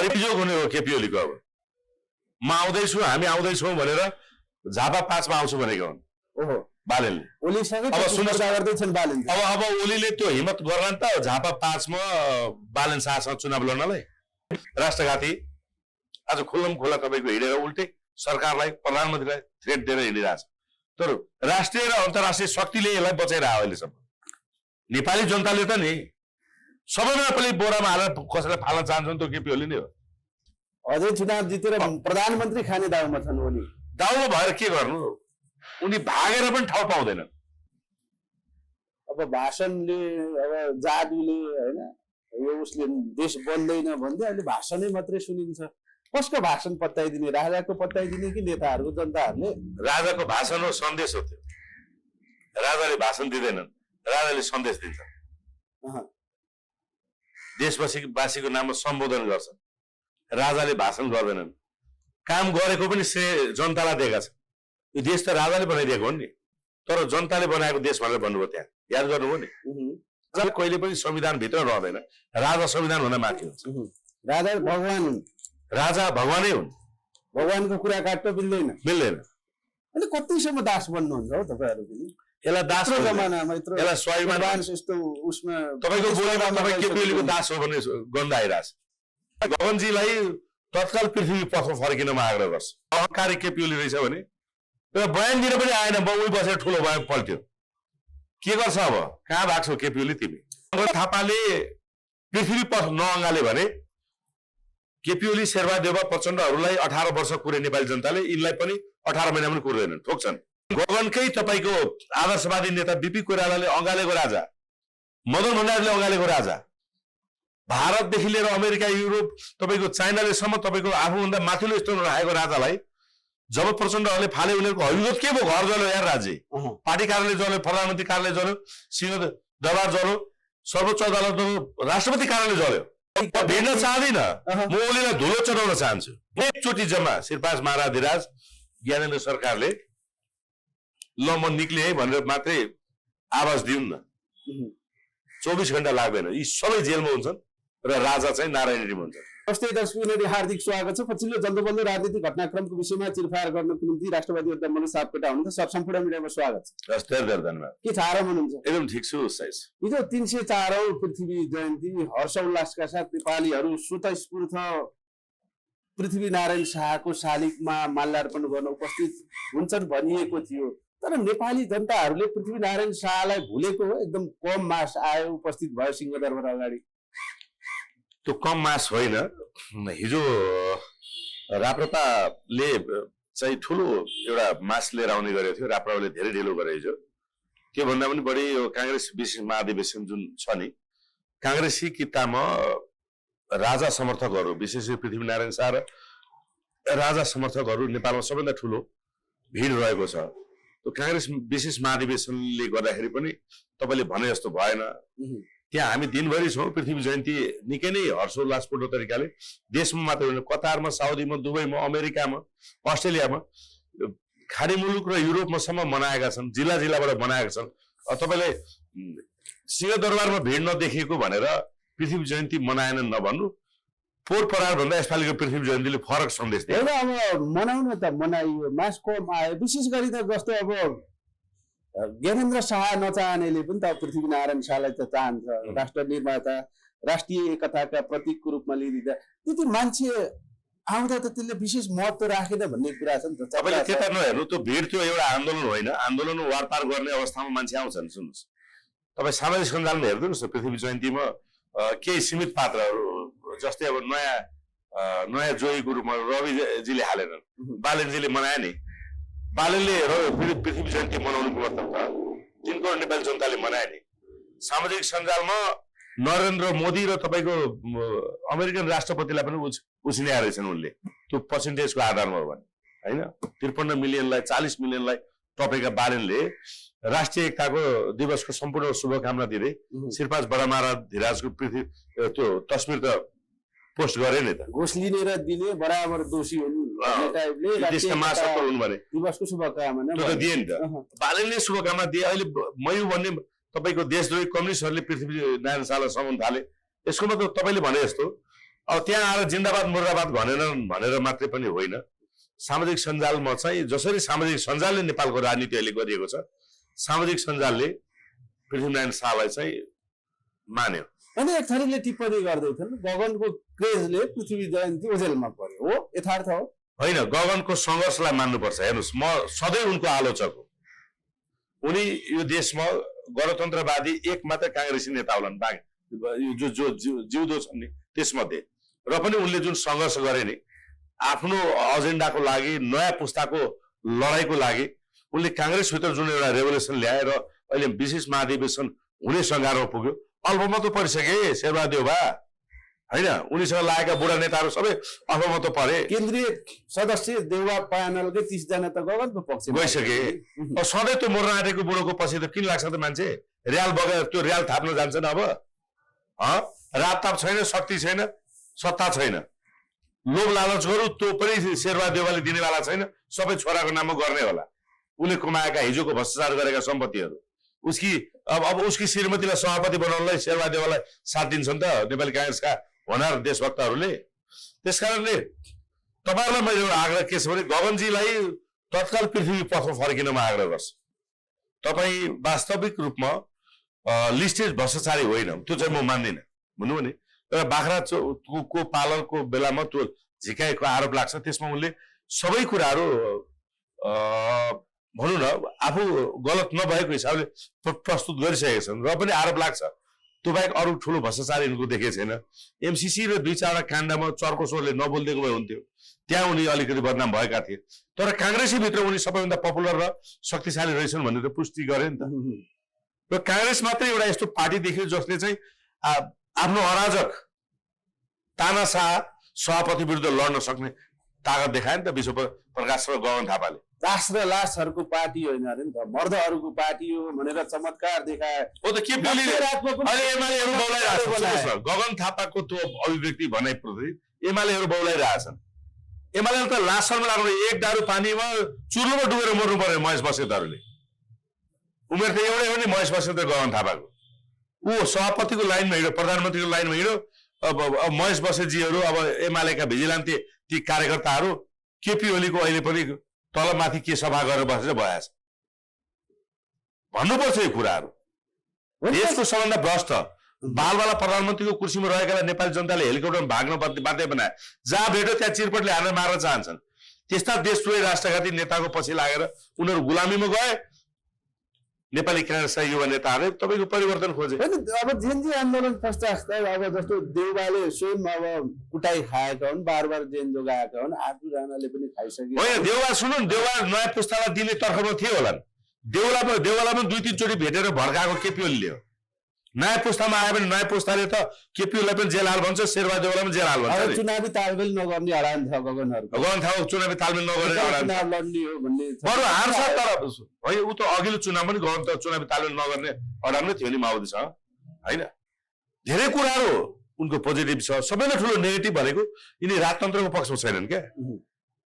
अभियोग हुने हो केपी ओलीको। अब म आउँदैछु, हामी आउँदैछौँ भनेर झापा 5 मा आउँछु भनेको हुन्। ओहो, बालेनले। ओलीसँगै अब सुन्नुहोस्, गर्दैछन् बालेन। अब ओलीले त्यो हिम्मत गर्लान् त झापा 5 मा बालेन शाहसँग चुनाव लड्नलाई। राष्ट्रघाती आज खुल्लम खुल्ला तपाईँको हिँडेर उल्टे सरकारलाई, प्रधानमन्त्रीलाई थ्रेट दिएर हिँडिरहेछ। तर राष्ट्रिय र अन्तर्राष्ट्रिय शक्तिले यसलाई बचाएर आयो अहिलेसम्म। नेपाली जनताले त नि सबैमा पनि बोरामा हालेर कसैलाई फाल्न चाहन्छन् त केपी ओली नै हो। अझै चुनाव जितेर प्रधानमन्त्री खाने दाउमा छन् ओली। दाउमा भएर के गर्नु, उनी भागेर पनि ठाउँ पाउँदैनन्। अब भाषणले, अब जादुले होइन, यो उसले देश बन्दैन भन्दै अहिले भाषणै मात्रै सुनिन्छ। कसको भाषण पत्याइदिने, राजाको पत्याइदिने कि नेताहरूको, जनताहरूले? राजाको भाषण हो, सन्देश हो त्यो। राजाले भाषण दिँदैनन्, राजाले सन्देश दिन्छ। देशवासीको नाममा सम्बोधन गर्छ, राजाले भाषण गर्दैनन्। काम गरेको पनि श्रेय जनतालाई दिएका छ। यो देश त राजाले बनाइदिएको हो नि, तर जनताले बनाएको देश भनेर भन्नुभयो। त्यहाँ याद गर्नुभयो नि, कहिले पनि संविधानभित्र रहँदैन, राजा संविधान हुन माथि हुन्छ। राजा भगवान हुन्, राजा भगवानै हुन्, भगवानको कुरा काट्न मिल्दैन। अनि कतिसम्म दास बन्नुहुन्छ हो तपाईँहरू पनि? यसलाई दास जमानामा यसलाई स्वाभिमान यस्तो उसमा तपाईँको बोलीमा तपाईँ केपी ओलीको दास हो भन्ने गन्ध आइरहेछ। गगनजीलाई तत्काल पृथ्वी पथमा फर्किनमा आग्रह गर्छ। अहङ्कारी केपी ओली रहेछ भने तर बयान दिन पनि आएन, उही बसेर ठुलो बयान पल्ट्यो। के गर्छ अब? कहाँ भाग्छौ केपी ओली तिमी? थापाले पृथ्वी पथ नअँगाले भने केपी ओली, शेरबहादेव प्रचण्डहरूलाई 18 वर्ष कुरे नेपाली जनताले, यिनलाई पनि 18 महिना पनि कुर्दैनन्, ठोक्छन्। गगनकै तपाईँको आदर्शवादी नेता बिपी कोइरालाले अँगालेको राजा, मदन भण्डारीले अँगालेको राजा, भारतदेखि लिएर अमेरिका, युरोप, तपाईँको चाइनाले सम्म तपाईँको आफूभन्दा माथिल्लो स्तरमा राखेको राजालाई जब प्रचण्डहरूले फाले, उनीहरूको हविगत के भयो? घर जल्यो यार, राज्य पार्टी कार्यालय जल्यो, प्रधानमन्त्री कार्यालय जल्यो, सिंह दरबार जल्यो, सर्वोच्च अदालत जल्यो, राष्ट्रपति कार्यालय जल्यो। भेट्न चाहदिन, म ओलीलाई धुलो चढाउन चाहन्छु। एकचोटि जम्मा श्रीपास महाराधिराज ज्ञानेन्द्र सरकारले ल म निक्ले है भनेर मात्रै आवाज दिउन् न, 24 घण्टा लाग्दैन, यी सबै जेलमा हुन्छन् र राजा चाहिँ नारायण रिम हुन्छ। नमस्ते दर्शकहरू, हार्दिक स्वागत छ। पछिल्लो जल्दोबल्दो राजनीतिक घटनाक्रमको विषयमा चिरफार गर्नको निम्ति राष्ट्रवादी उद्यम मनोज सापकोटा हुनुहुन्छ। सब सम्पूर्ण मिडियामा स्वागत छ। धन्यवाद। के छ, आराम हुनुहुन्छ? एकदम ठिक छु साइज। हिजो 304औं पृथ्वी जयन्ती हर्षोल्लासका साथ नेपालीहरू स्वतस्फूर्त पृथ्वीनारायण शाहको शालिगमा माल्यार्पण गर्न उपस्थित हुन्छन् भनिएको थियो। तर नेपाली जनताहरूले पृथ्वीनारायण शाहलाई भुलेको हो। एकदम कम मास आयो, उपस्थित भयो सिंहदरबार अगाडि। त्यो कम मास होइन, हिजो राप्रपाले चाहिँ ठुलो एउटा मास लिएर आउने गरेको थियो। राप्रपाले धेरै ढिलो गरे हिजो। त्यो भन्दा पनि बढी यो काङ्ग्रेस विशेष महाधिवेशन जुन छ नि, काङ्ग्रेसी कितामा राजा समर्थकहरू, विशेष गरी पृथ्वीनारायण शाह र राजा समर्थकहरू नेपालमा सबैभन्दा ठुलो भिड रहेको छ। त्यो काङ्ग्रेस विशेष महाधिवेशनले गर्दाखेरि पनि तपाईँले भने जस्तो भएन। त्यहाँ हामी दिनभरि छौँ। पृथ्वी जयन्ती निकै नै हर्षोल्लासपूर्ण तरिकाले देशमा मात्र होइन, कतारमा, साउदीमा, दुबईमा, अमेरिकामा, अस्ट्रेलियामा, खाडी मुलुक र युरोपमा सम्म मनाएका छन्। जिल्ला जिल्लाबाट मनाएका छन्। तपाईँले सिंहदरबारमा भिड नदेखिएको भनेर पृथ्वी जयन्ती मनाएनन् नभन्नु। पोहोर परार भन्दा यसपालिको पृथ्वी जयन्तीले फरक सन्देश दियो। अब मनाउन त मनाइयो, मास कम आयो। विशेष गरी त जस्तो अब ज्ञानेन्द्र शाह नचाहनेले पनि त पृथ्वीनारायण शाहलाई त चाहन्छ। राष्ट्र निर्माता, राष्ट्रिय एकताका प्रतीकको रूपमा लिइदिँदा त्यति मान्छे आउँदा त त्यसले विशेष महत्त्व राखेन भन्ने कुरा छ नि त। तपाईँले त्यता नहेर्नु, त्यो भिड त्यो एउटा आन्दोलन होइन। आन्दोलन वारपार गर्ने अवस्थामा मान्छे आउँछन्। सुन्नुहोस्, तपाईँ सामाजिक सञ्जालमा हेरिदिनुहोस् न, पृथ्वी जयन्तीमा केही सीमित पात्रहरू, जस्तै अब नयाँ जोगीको रूपमा रविजीले हालेनन्, बालेनजीले मनाए नि। बालेनले पृथ्वी जयन्ती मनाउनुको मतलब त तिनको नेपाली जनताले मनाए नि। सामाजिक सञ्जालमा नरेन्द्र मोदी र तपाईँको अमेरिकन राष्ट्रपतिलाई पनि उछिने रहेछन् उनले, त्यो पर्सेन्टेजको आधारमा हो भने होइन। 53 मिलियनलाई 40 मिलियनलाई टपेका बालेनले राष्ट्रिय एकताको दिवसको सम्पूर्ण शुभकामना दिँदै श्रीपास बडामहाराधिराजको पृथ्वी त्यो तस्बिर त पोस्ट गरे नि त। घुस लिने र दिने बराबर दोषी हुन् देशका महासत्ता हुन् भने दिवसको शुभकामना त्यो त दिए नि त। बालेनले शुभकामना दिए। अहिले मयु भन्ने तपाईँको देशद्रोही कम्युनिस्टहरूले पृथ्वीनारायण शाहलाई समाउन थाले। यसको मतलब तपाईँले भने जस्तो अब त्यहाँ आएर जिन्दाबाद मुर्दाबाद भनेर मात्रै पनि होइन, सामाजिक सञ्जालमा चाहिँ जसरी सामाजिक सञ्जालले नेपालको राजनीति अहिले गरिएको छ, सामाजिक सञ्जालले पृथ्वीनारायण शाहलाई चाहिँ मान्यो। अनि एक थरीले टिप्पणी गर्दैछन् गगनको क्रेजले पृथ्वी जयन्ती ओझेलमा पर्यो, हो यथार्थ हो? होइन, गगनको सङ्घर्षलाई मान्नुपर्छ। हेर्नुहोस्, म सधैँ उनको आलोचक हो। उनी यो देशमा गणतन्त्रवादी एक मात्र काङ्ग्रेसी नेता होलान् जो जो जिउँदो छन् नि त्यसमध्ये, र पनि उनले जुन सङ्घर्ष गरे नि आफ्नो एजेन्डाको लागि, नयाँ पुस्ताको लडाइँको लागि, उनले काङ्ग्रेसभित्र जुन एउटा रेभोल्युसन ल्याएर अहिले विशेष महाधिवेशन हुने सङ्घारमा पुग्यो। अल्पमत परिसके शेरबहादुर देउवा, होइन, उनीसँग लागेका बुढा नेताहरू सबै अल्पमत परे। केन्द्रीय सदस्य देउवा प्यानलकै 30 जना त गगनको पक्षमा गइसके। सधैँ त्यो मर्न आँटेको बुढोको पछि त किन लाग्छ त मान्छे? र्याल बगेर त्यो र्याल थाप्न जान्छ नि अब? रापताप छैन, शक्ति छैन, सत्ता छैन, लोभ लालच गरौँ त्यो पनि शेरबहादुर देउवाले दिनेवाला छैन, सबै छोराको नाममा गर्ने होला। उसले कमाएका हिजोको भ्रष्टाचार गरेका सम्पत्तिहरू अब उसकी श्रीमतीलाई सभापति बनाउनलाई शेरबहादुर देउवालाई साथ दिन्छन् त नेपाली काङ्ग्रेसका होनार देशभक्तहरूले। त्यसकारणले तपाईँहरूलाई मैले एउटा आग्रह के छ भने गगनजीलाई तत्काल पृथ्वी पथमा फर्किनमा आग्रह गर्छु। तपाईँ वास्तविक रूपमा लिस्टेज भ्रष्टाचारी होइन, त्यो चाहिँ म मान्दिनँ। भन्नु भने तर बाख्रा को पालनको बेलामा त्यो झिकाएको आरोप लाग्छ, त्यसमा उनले सबै कुराहरू भनौँ न आफू गलत नभएको हिसाबले प्रस्तुत गरिसकेका छन्, र पनि आरोप लाग्छ। त्यो बाहेक अरू ठुलो भ्रष्टाचार यिनको देखेको छैन। एमसीसी र 2-4 काण्डमा चर्को स्वरले नबोलिदिएको भए हुन्थ्यो, त्यहाँ उनी अलिकति बदनाम भएका थिए। तर काङ्ग्रेसी भित्र उनी सबैभन्दा पपुलर र शक्तिशाली रहेछन् भनेर पुष्टि गरे नि त। र काङ्ग्रेस मात्रै एउटा यस्तो पार्टी देखियो जसले चाहिँ आफ्नो अराजक तानाशाह सभापति विरुद्ध लड्न सक्ने तागत देखायो नि त विश्व प्रकाश र गगन थापाले। लास र लासहरूको पार्टी होइन अरे नि त, मर्दहरूको पार्टी हो भनेर चमत्कार देखाए। हो त के गगन थापाको त्यो अभिव्यक्ति भनाइप्रति एमालेहरू बौलाइरहेछन्। एमाले त लास शर्मा लाग्नु एक दारू पानीमा चुर्लोमा डुबेर मर्नु पर्यो महेश बसेतहरूले। उमेर त एउटै हो नि महेश बसेत र गगन थापाको। ऊ सभापतिको लाइनमा हिँड्यो, प्रधानमन्त्रीको लाइनमा हिँड्यो। अब महेश बसेतजीहरू, अब एमालेका भिजिलान्ते ती कार्यकर्ताहरू केपी ओलीको अहिले पनि तलमाथि के सभा गरेर बसेर भएछ। भन्नुपर्छ यो कुराहरू। देशको सबभन्दा भ्रष्ट बालवाला प्रधानमन्त्रीको कुर्सीमा रहेकालाई नेपाली जनताले हेलिकप्टरमा भाग्न बाध्य बनाए। जहाँ भेट्यो त्यहाँ चिरपटले हानेर मार्न चाहन्छन्। त्यस्ता देशद्रोही राष्ट्रघाती नेताको पछि लागेर उनीहरू गुलामीमा गए। नेपाली काङ्ग्रेसका युवा नेताहरूले तपाईँको परिवर्तन खोजे। अब जेनजी आन्दोलन पश्चात अब जस्तो देउवाले स्वयं अब कुटाई खाएका हुन्, बार जेन जोगाएका हुन्, आफू राणाले पनि खाइसके। होइन, देउवा सुन्नु, देउवा नयाँ पुस्तालाई दिने तर्खमा थियो होलान्। देउवालाई पनि 2-3 चोटि भेटेर भड्काएको केपी ओलीले हो। नयाँ पुस्तामा आयो भने नयाँ पुस्ताले त केपी ओलीलाई पनि जेल हाल भन्छ, शेरबहादुर देउवालाई पनि जेल हाल भन्छ। चुनावी तालमेल नगर्ने अडान छ गगनहरू। गगन थापा चुनावी तालमेल नगरेर चुनाव लड्ने हो भन्ने बरु हार्छ। तर है ऊ त अघिल्लो चुनाव पनि गगन त चुनावी तालमेल नगर्ने अडानमै थियो नि माओवादीसँग, होइन? धेरै कुराहरू उनको पोजिटिभ छ। सबैभन्दा ठुलो नेगेटिभ भनेको यिनी राजतन्त्रको पक्षमा छैनन् क्या।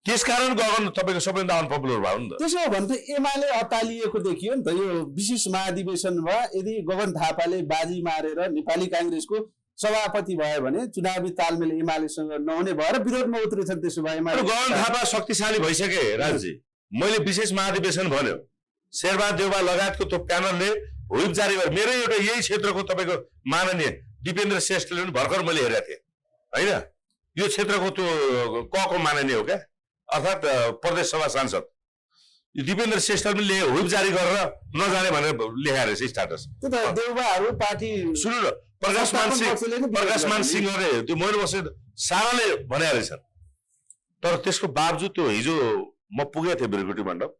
त्यसकारण गगन तपाईँको सबैभन्दा अनपपुलर भयो नि त। त्यसो हो भने त एमाले अतालिएको देखियो नि त। यो विशेष महाधिवेशनमा यदि गगन थापाले बाजी मारेर नेपाली काङ्ग्रेसको सभापति भयो भने चुनावी तालमेल एमालेसँग नहुने भएर विरोधमा उत्रिन्छन्। त्यसो भए गगन थापा शक्तिशाली भइसके राजजी। मैले विशेष महाधिवेशन भन्यो, शेरबहादुर देउवा लगायतको त्यो प्यानलले व्हिप जारी गरे। मेरो एउटा यही क्षेत्रको तपाईँको माननीय दिपेन्द्र श्रेष्ठले पनि भर्खर मैले हेरेको थिएँ, होइन? यो क्षेत्रको त्यो कको माननीय हो क्या, अर्थात् प्रदेश सभा सांसद दिपेन्द्र श्रेष्ठले पनि व्हिप जारी गरेर नजाने भनेर लेखाएर रहेछ स्टाटस। देउवाहरू पार्टी सुन्नु न, प्रकाशमान सिंहले त्यो मोहन बसेत साराले भनेर रहेछन्। तर त्यसको बावजुद त्यो हिजो म पुगेको थिएँ बिरगुटी मण्डप,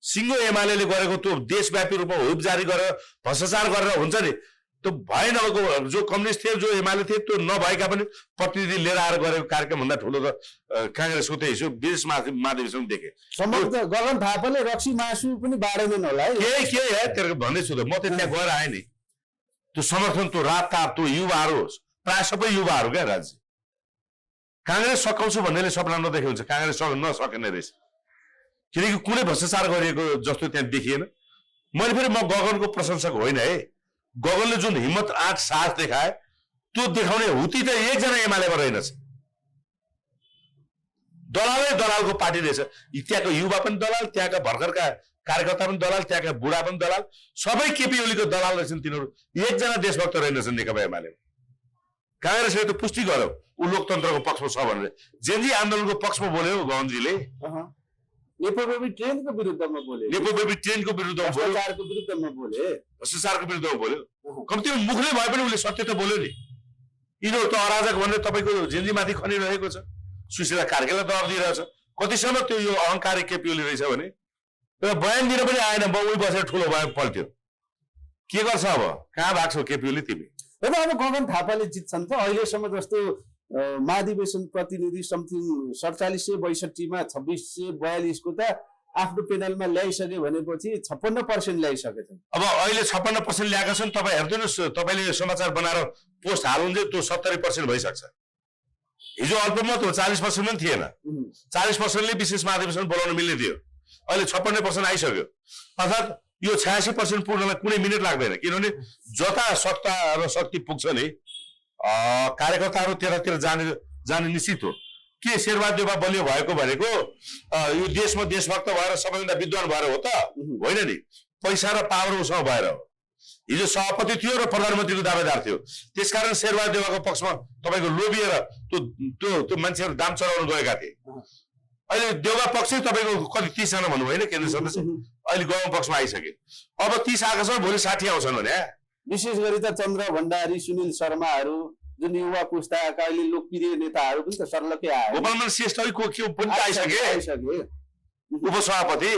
सिङ्गो एमाले गरेको त्यो देशव्यापी रूपमा व्हिप जारी गरेर भ्रष्टाचार गरेर हुन्छ नि, त्यो भए नभएको जो कम्युनिस्ट थिए, जो एमाले थिए, त्यो नभएका पनि प्रतिनिधि लिएर आएर गरेको कार्यक्रम भन्दा ठुलो त काङ्ग्रेसको त्यही हिजो विदेश महाधिवेशन देखेँ। गगन थापाले रक्सी मासु पनि बाँडेनन् होला है। के तेरो भन्दैछु त, म त त्यहाँ गएर आएँ नि। त्यो समर्थन, त्यो राजताप, त्यो युवाहरू प्राय सबै युवाहरू क्या राज्य। काङ्ग्रेस सकाउँछु भन्नेले सपना नदेखेको हुन्छ, काङ्ग्रेस नसकेन रहेछ। किनकि कुनै भ्रष्टाचार गरिएको जस्तो त्यहाँ देखिएन। मैले फेरि म गगनको प्रशंसक होइन है। गगनले जुन हिम्मत, आँट, साहस देखाए त्यो देखाउने हुती त एकजना एमालेमा रहेनछ। दलालै दलालको पार्टी रहेछ। त्यहाँको युवा पनि दलाल, त्यहाँका भर्खरका कार्यकर्ता पनि दलाल, त्यहाँका बुढा पनि दलाल, सबै केपी ओलीको दलाल रहेछन् तिनीहरू। एकजना देशभक्त रहेनछन् नेकपा एमाले। काङ्ग्रेसले त पुष्टि गर्यो ऊ लोकतन्त्रको पक्षमा छ भनेर। जेनजी आन्दोलनको पक्षमा बोल्यो गगनजीले, नेपोबेबी ट्रेनको विरुद्धमा बोले, नेपोबेबी ट्रेनको विरुद्धमा बोल्यो, भ्रष्टाचारको विरुद्धमा बोले, भ्रष्टाचारको विरुद्धमा बोल्यो। कम्तीमा मुखले भए पनि उसले सत्य त बोल्यो नि। यिनीहरू त अराजक भनेर तपाईँको जेनजीमाथि खनिरहेको छ। सुशीला कार्कीलाई दर दिइरहेछ। कतिसम्म त्यो यो अहङ्कारी केपी ओली रहेछ भने बयान दिन पनि आएन, उही बसेर ठुलो भयो पल्ट्यो। के गर्छ अब? कहाँ भाग्छौ केपी ओली तिमी? अब गगन थापाले जित्छन् त। अहिलेसम्म जस्तो महाधिवेशन प्रतिनिधि समथिङ 4762 मा 2642 को त आफ्नो पेनलमा ल्याइसके भनेपछि 56% ल्याइसकेछन्। अब अहिले 56% ल्याएका छन्। तपाईँ हेर्दिनुहोस्, तपाईँले समाचार बनाएर पोस्ट हाल्नुहुन्छ त्यो 70% भइसक्छ। हिजो अल्पमत हो, 40% पनि थिएन। 40%ले विशेष महाधिवेशन बोलाउन मिल्ने थियो। अहिले 56% आइसक्यो। अर्थात् यो 86% पूर्णलाई कुनै मिनेट लाग्दैन। किनभने जता सत्ता र शक्ति पुग्छ नि कार्यकर्ताहरू त्यतातिर जाने निश्चित हो। के शेरबहादुर बलियो भएको भनेको यो देशमा देशभक्त भएर सबैभन्दा विद्वान भएर हो त होइन नि, पैसा र पावर उसँग भएर हो। हिजो सभापति थियो र प्रधानमन्त्रीको दावेदार थियो। त्यसकारण शेरबहादुरको पक्षमा तपाईँको लोभिएर त्यो मान्छेहरू दाम चढाउन गएका थिए। अहिले देउवा पक्ष तपाईँको कति 30 जना भन्नु होइन केन्द्र सदस्य, अहिले गाउँ पक्षमा आइसके। अब 30 आएका छन्, भोलि 60 आउँछन् भने। विशेष गरी त चन्द्र भण्डारी, सुनिल शर्माहरू जुन युवा पुस्ताका अहिले लोकप्रिय नेताहरू पनि त सर्लकै आए। गोपालमान श्रेष्ठको के पनि आइसके उपसभापति।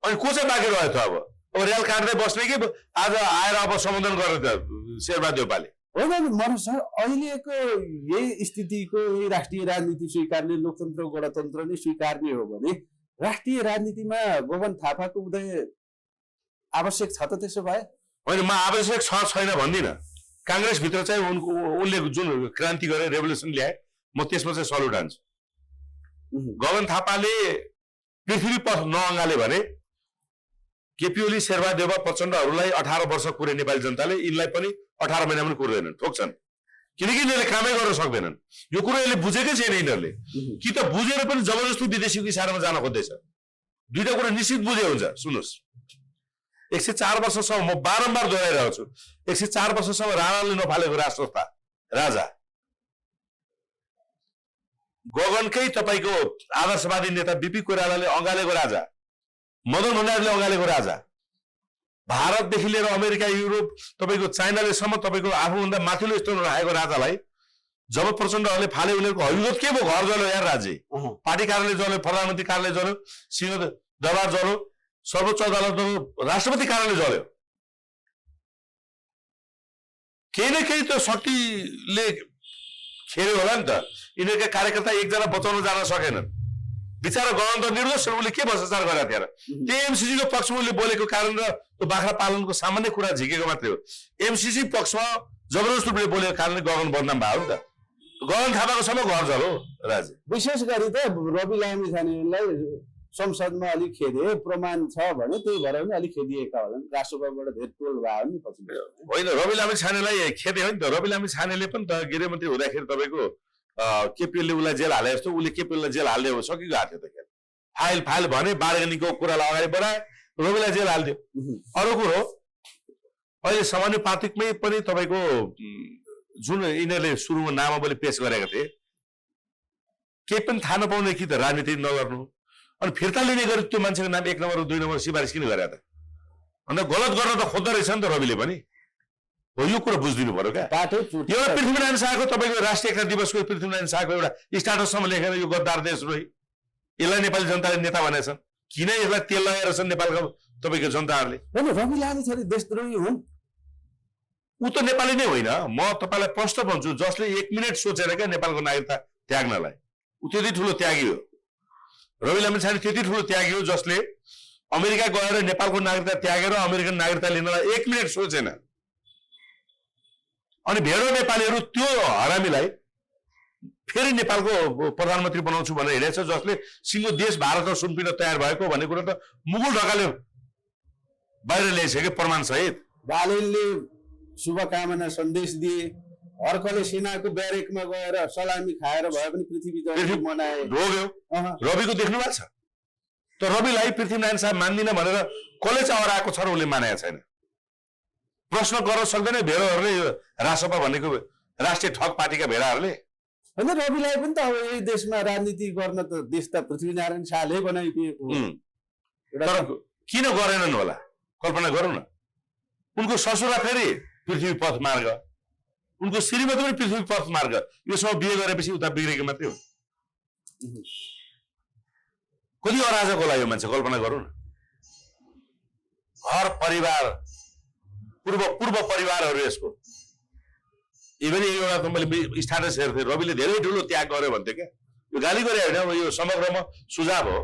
अनि को चाहिँ बाँकी रह्यो त? अब रेल काट्दै बस्ने कि आज आएर अब सम्बोधन गरेर त शेरबहादुर देउवाले होइन। मनोज सर, अहिलेको यही स्थितिको यही राष्ट्रिय राजनीति स्वीकार्ने, लोकतन्त्र गणतन्त्र नै स्वीकार्ने हो भने राष्ट्रिय राजनीतिमा गगन थापाको उदय आवश्यक छ त? त्यसो भए होइन, म आवश्यक छ छैन भन्दिनँ। काङ्ग्रेसभित्र चाहिँ उनले जुन क्रान्ति गरे, रेभोल्युसन ल्याए, म त्यसमा चाहिँ सल्युट हान्छु। गगन थापाले पृथ्वी पथ नअँगाले भने केपी ओली, शेरबहादुर देउवा, प्रचण्डहरूलाई 18 वर्ष कुरे नेपाली जनताले यिनलाई पनि 18 महिना पनि कुर्दैनन्, ठोक्छन्। किनकि यिनीहरूले कामै गर्न सक्दैनन्। यो कुरो यसले बुझेकै छैन। यिनीहरूले कि त बुझेर पनि जबरजस्ती विदेशीको इसारामा जान खोज्दैछ। दुईटा कुरा निश्चित बुझे हुन्छ। सुन्नुहोस्, 104 वर्षसम्म म बारम्बार दोहोऱ्याइरहेको छु, 104 वर्षसम्म राणाले नफालेको राष्ट्रथा राजा गगनकै तपाईँको आदर्शवादी नेता बिपी कोइरालाले अँगालेको राजा, मदन भण्डारीले अँगालेको राजा, भारतदेखि लिएर अमेरिका, युरोप, तपाईँको चाइनाले सम्म तपाईँको आफूभन्दा माथिल्लो स्तरमा राखेको राजालाई जब प्रचण्डहरूले फाले, उनीहरूको हरिगत के भयो? घर जल्यो यार, राज्य पार्टी कार्यालय जल्यो, प्रधानमन्त्री कार्यालय जल्यो, सिंह दरबार जल्यो, सर्वोच्च अदालत, राष्ट्रपति कार्यालय जल्यो। केही न केही त शक्तिले खेल्यो होला नि त। यिनीहरूका कार्यकर्ता एकजना बचाउन जान सकेनन्। बिचरा गगन त निर्दोष, उसले के भ्रष्टाचार गरेका थिएन। त्यो एमसीसीको पक्षमा उसले बोलेको कारण र त्यो बाख्रा पालनको सामान्य कुरा झिकेको मात्रै हो। एमसीसी पक्षमा जबरजस्त रूपले बोलेको कारणले गगन बदनाम भयो नि त। गगन थापाको सम्म घर जलो राज्य। विशेष गरी त रवि लामिछानेलाई संसदमा अलिक खेदे प्रमाण छ भने त्यही भएर पनि अलिक खेदिएका होलान्। राष्ट्रपतिबाट धेरै टोल भयो नि पछि। होइन, रवि लामिछानेलाई खेदे हो नि त। रवि लामिछानेले पनि त गृहमन्त्री हुँदाखेरि तपाईँको केपीएलले उसलाई जेल हाले जस्तो उसले केपीएललाई जेल हाल्ने हो सकिएको आएको थियो त। फाइल भने बार्गेनिङको कुरालाई अगाडि बढाए, रविलाई जेल हालिदियो। अरू कुरो अहिले समानुपातिकमै पनि तपाईँको जुन यिनीहरूले सुरुमा नामावली पेश गरेका थिए, केही पनि थाहा नपाउने कि त राजनीति नगर्नु, अनि फिर्ता लिने गरी त्यो मान्छेको नाम 1 नम्बर 2 नम्बर सिफारिस किन गरे त? अन्त गलत गर्न त खोज्दो रहेछ नि त रविले पनि। हो, यो कुरा बुझिदिनु पर्यो क्या। एउटा पृथ्वीनारायण शाहको तपाईँको राष्ट्रिय एकता दिवसको पृथ्वीनारायण शाहको एउटा स्टाटससम्म लेखेर यो गद्दार देशद्रोही, यसलाई नेपाली जनताले नेता भनेछन्। किन यसलाई तेल लगाएर छन् नेपालको तपाईँको जनताहरूले? रवि लामिछाने देशद्रोही हुन्? ऊ त नेपाली नै होइन। म तपाईँलाई प्रश्न भन्छु, जसले 1 मिनट सोचेर क्या नेपालको नागरिकता त्याग्नलाई, ऊ त्यति ठुलो त्यागी हो। रवि लामिछाने त्यति ठुलो त्यागी हो जसले अमेरिका गएर नेपालको नागरिकता त्यागेर अमेरिकन नागरिकता लिनलाई 1 मिनट सोचेन। अनि भेडो नेपालीहरू त्यो हरामीलाई फेरि नेपालको प्रधानमन्त्री बनाउँछु भनेर हिँडेछ, जसले सिङ्गो देश भारतमा सुम्पिन तयार भएको भन्ने कुरा त मुगुल ढकाले बाहिर ल्याइसक्यो प्रमाण सहित। बालेनले शुभकामना सन्देश दिए, अर्कोले सेनाको ब्यारेकमा गएर सलामी खाएर भए पनि पृथ्वी जयन्ती मनाए। रोग्यो रविको देख्नु भएको छ त रविलाई पृथ्वीनारायण शाह मान्दिन भनेर कसले चाहिँ आएको छ र उसले मानेको छैन प्रश्न गर्न सक्दैन भेडाहरूले रासपा भनेको राष्ट्रिय ठग पार्टीका भेडाहरूले होइन रविलाई पनि त अब यही देशमा राजनीति गर्न त देश त पृथ्वीनारायण शाहले बनाइदिएको हो। तर किन गरेनन् होला कल्पना गरौँ न उनको ससुरा फेरि पृथ्वी पथ मार्ग उनको श्रीमती पनि पृथ्वी पथ मार्ग योसँग बिहे गरेपछि उता बिग्रेको मात्रै हो कति अराजक होला यो मान्छे कल्पना गरौँ न हर परिवार पूर्व परिवारहरू यसको इभन एउटा मैले स्ट्याटस हेर्थेँ रविले धेरै ठुलो त्याग गर्यो भन्थ्यो क्या यो गाली गरे होइन यो समग्रमा सुझाव हो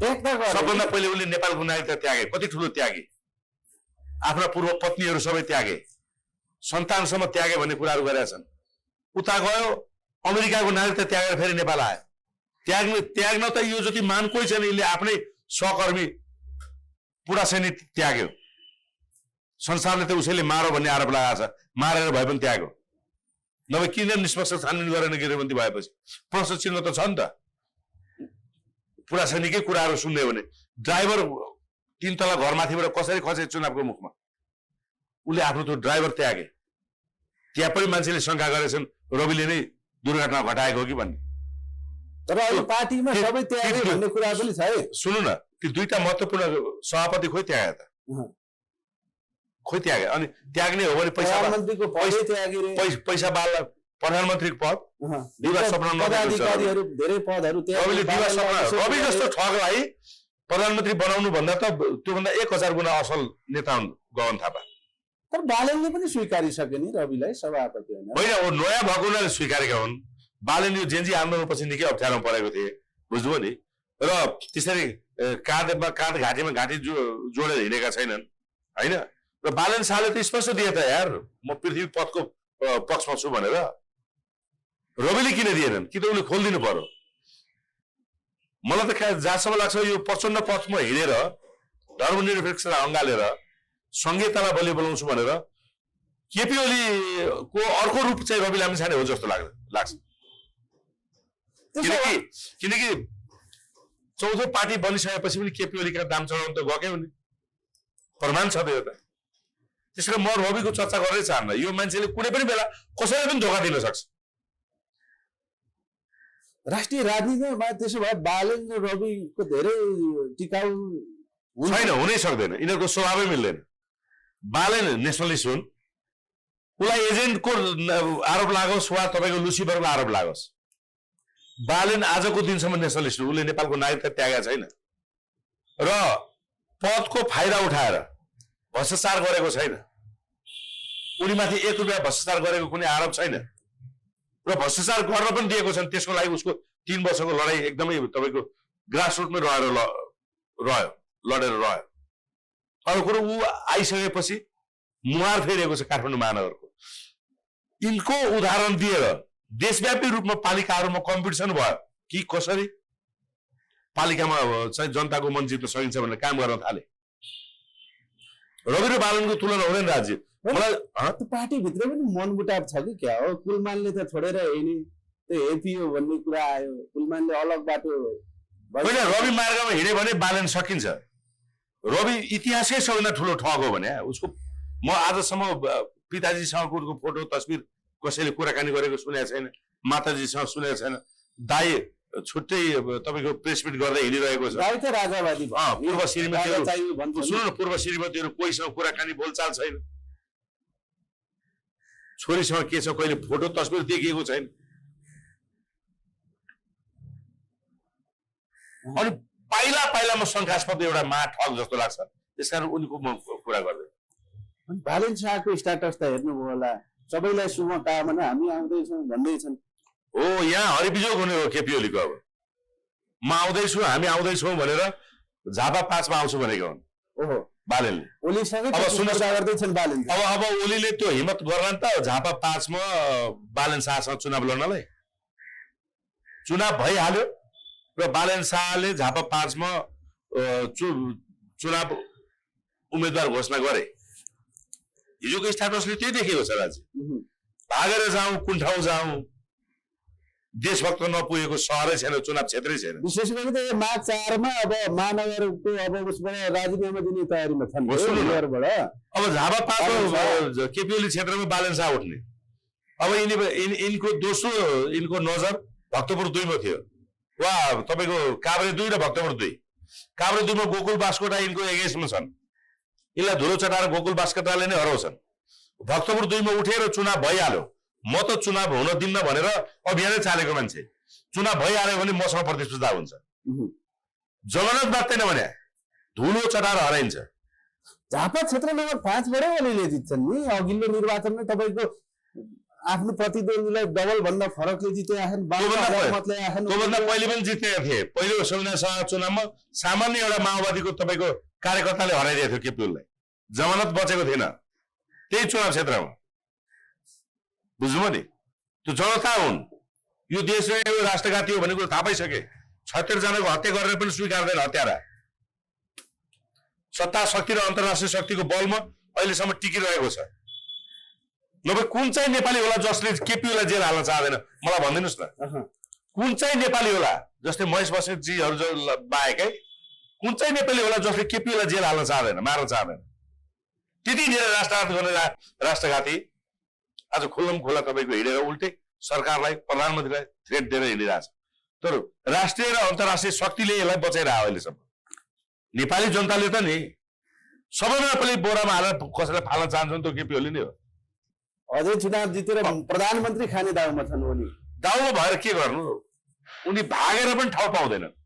सबभन्दा पहिले उसले नेपालको नागरिकता त्यागे कति ठुलो त्यागे आफ्ना पूर्व पत्नीहरू सबै त्यागे सन्तानसम्म त्यागे भन्ने कुराहरू गरेका छन् उता गयो अमेरिकाको नागरिकता त्यागेर फेरि नेपाल आयो त्याग्न त यो जति मान कोही छैन यसले आफ्नै सहकर्मी पुरा सैनिक त्याग्यो संसारले त उसैले मारो भन्ने आरोप लगाएको छ मारेर भए पनि त्याग्यो नभए किन निष्पक्ष छानबिन गरेन गिरबन्दी भएपछि प्रश्न चिन्ह त छ नि त पुरा सैनिकै कुराहरू सुन्ने भने ड्राइभर 3 तला घरमाथिबाट कसरी खसे चुनावको मुखमा उसले आफ्नो त्यो ड्राइभर त्यागे त्यहाँ पनि मान्छेले शङ्का गरेछन् रविले नै दुर्घटना घटाएको हो कि भन्ने तर अहिले पार्टीमा सबै त्यागे भन्ने कुरा पनि छ है सुन्नु न ती दुईटा महत्त्वपूर्ण सभापति खोइ त्यागे त खोइ त्यागे अनि त्याग्ने हो भने प्रधानमन्त्रीको पद त्यागे पैसा बाल्ला प्रधानमन्त्रीको पद दिवा सपना पदाधिकारीहरू धेरै पदहरू रविले दिवा सपना रवि जस्तो ठगलाई प्रधानमन्त्री बनाउनु भन्दा त त्योभन्दा 1000 गुणा असल नेता हुन् गगन थापा तर बालनले पनि स्वीकारिसके नि रविलाई सभापति होइन हो नयाँ भएको उनीहरूले स्वीकारेका हुन् बालन यो जेन्जी आन्दोलनपछि निकै अप्ठ्यारोमा परेको थिए बुझ्नुभयो नि र त्यसरी काँध घाँटीमा घाँटी जोडेर हिँडेका छैनन् होइन र बालन शाहले त स्पष्ट दिए त यार म पृथ्वी पथको पक्षमा छु भनेर रविले किन दिएनन् कि त उसले खोलिदिनु पर्यो मलाई त जहाँसम्म लाग्छ यो प्रचण्ड पथमा हिँडेर धर्मनिरपेक्षता अँगालेर संहितालाई बलि बनाउँछु भनेर केपी ओलीको अर्को रूप चाहिँ रवि लामिछाने हो जस्तो लाग्छ किनकि चौथो पार्टी बनिसकेपछि पनि केपी ओलीका दाम चढाउनु त गएकै हो नि प्रमाण छ त यो त त्यसैले म रविको चर्चा गर्नै चाहन्न यो मान्छेले कुनै पनि बेला कसैलाई पनि धोका दिन सक्छ राष्ट्रिय राजनीतिमा त्यसो भए बालन र रविको धेरै टिकाउ छैन हुनै सक्दैन यिनीहरूको स्वभावै मिल्दैन बालन नेसनलिस्ट हुन् उसलाई एजेन्टको आरोप लागोस् वा तपाईँको लुसिफरको आरोप लागोस् बालन आजको दिनसम्म नेसनलिस्ट हो उसले नेपालको नागरिकता त्यागेका छैन र पदको फाइदा उठाएर भ्रष्टाचार गरेको छैन उनीमाथि 1 रुपियाँ भ्रष्टाचार गरेको कुनै आरोप छैन र भ्रष्टाचार गर्न पनि दिएको छन् त्यसको लागि उसको 3 वर्षको लडाइँ एकदमै तपाईँको ग्रासरुटमै लडेर रह्यो अरू कुरो ऊ आइसकेपछि मुहार फेरिएको छ काठमाडौँ महानगरको यिनको उदाहरण दिएर देशव्यापी रूपमा पालिकाहरूमा कम्पिटिसन भयो कि कसरी पालिकामा चाहिँ जनताको मन जित्न सकिन्छ भनेर काम गर्न थाले रवि र बालनको तुलना हुँदैन राज्य मलाई पार्टीभित्र पनि मनमुटाव छ कि क्या हो कुलमानले त छोडेर हिँड्ने त्यो एपीओ भन्ने कुरा आयो कुलमानले अलग बाटो होइन रवि मार्गमा हिँड्यो भने बालन सकिन्छ रवि इतिहासकै सबैभन्दा ठुलो ठग हो भने उसको म आजसम्म पिताजीसँगको फोटो तस्बिर कसैले कुराकानी गरेको सुनेको छैन माताजीसँग सुनेको छैन दाइ छुट्टै तपाईँको प्रेसमिट गर्दै हिँडिरहेको छ राजावादी पूर्व श्रीमतीहरू सुन्नु न पूर्व श्रीमतीहरू कोहीसँग कुराकानी बोलचाल छैन छोरीसँग के छ कहिले फोटो तस्बिर देखिएको छैन अनि पाइलामा शङ्कास्पद एउटा ठग जस्तो लाग्छ त्यसकारण उनीको म कुरा गर्दै बालन शाहको स्ट्याटस त हेर्नुभयो होला सबैलाई शुभकामना हामी आउँदैछौँ भन्दैछन् हो यहाँ हरिबिजोग हुने हो केपी ओलीको अब म आउँदैछु हामी आउँदैछौँ भनेर झापा 5 मा आउँछु भनेको हुन् ओहो बालनले ओलीसँगै अब गर्दैछन् बालन अब ओलीले त्यो हिम्मत गर्लान् त झापा 5 मा बालन शाहसँग चुनाव लड्नलाई चुनाव भइहाल्यो र बालन शाहले झापा 5 मा चुनाव उम्मेदवार घोषणा गरे हिजोको स्ट्याटसले त्यही देखेको छ राज्य भागेर जाउँ कुन ठाउँ जाउँ देशभक्त नपुगेको सहरै छैन चुनाव क्षेत्रै छैन विशेष गरी त यो माघ 4 मा अब महानगरको अब उसबाट राजीनामा दिने तयारीमा छन् अब झापा पाको केपी ओली क्षेत्रमा बालन शाह उठ्ने अब यिनको दोस्रो यिनको नजर भक्तपुर 2 मा थियो वा तपाईको काभ्रे 2 र भक्तपुर 2 काभ्रे 2 मा गोकुल बास्कोटा यिनको एगेन्स्टमा छन् यिनलाई धुलो चटाएर गोकुल बास्कोटाले नै हराउँछन् भक्तपुर 2 मा उठेर चुनाव भइहाल्यो म त चुनाव हुन दिन्न भनेर अभियानै चालेको मान्छे चुनाव भइहाल्यो भने मसँग प्रतिस्पर्धा हुन्छ जमानत बाँच्दैन भने धुलो चटाएर हराइन्छ झापा क्षेत्र नम्बर 5 बाटै ओलीले जित्छन् नि अघिल्लो निर्वाचनमा तपाईको आफ्नो प्रतिद्वन्दीलाई डबल भन्दा फरकले जिते आछन् मतले आछन् त्योभन्दा पहिले पनि जितेका थिए पहिलो संविधान सभा चुनावमा सामान्य एउटा माओवादीको तपाईको कार्यकर्ताले हराइदिएको थियो केपी ओलीलाई जमानत बचेको थिएन त्यही चुनाव क्षेत्रमा बुझ्नुभयो नि त्यो जनता हुन् यो देशमा यो राष्ट्रघाती हो भन्ने कुरो थाहा पाइसके 76 जनाको हत्या गरेर पनि स्वीकार्दैन हत्यारा सत्ता शक्ति र अन्तर्राष्ट्रिय शक्तिको बलमा अहिलेसम्म टिकिरहेको छ नभए कुन चाहिँ नेपाली होला जसले केपी ओलीलाई जेल हाल्न चाहँदैन मलाई भनिदिनुहोस् न कुन चाहिँ नेपाली होला जस्तै महेश बस्नेतजीहरू बाहेकै कुन चाहिँ नेपाली होला जसले केपी ओलीलाई जेल हाल्न चाहँदैन मार्न चाहँदैन त्यति धेरै राष्ट्रघात गर्ने राष्ट्रघाती आज खुल्लम खुल्ला तपाईँको हिँडेर उल्टे सरकारलाई प्रधानमन्त्रीलाई थ्रेट दिएर हिँडिरहेछ तर राष्ट्रिय र अन्तर्राष्ट्रिय शक्तिले यसलाई बचाएर आयो अहिलेसम्म नेपाली जनताले त नि सबैमा पनि बोरामा हालेर कसैलाई फाल्न चाहन्छन् त्यो केपी ओली नै हो अझै चुनाव जितेर प्रधानमन्त्री खाने दाउमा छन् ओली दाउमा भएर के गर्नु उनी भागेर पनि ठाउँ पाउँदैनन्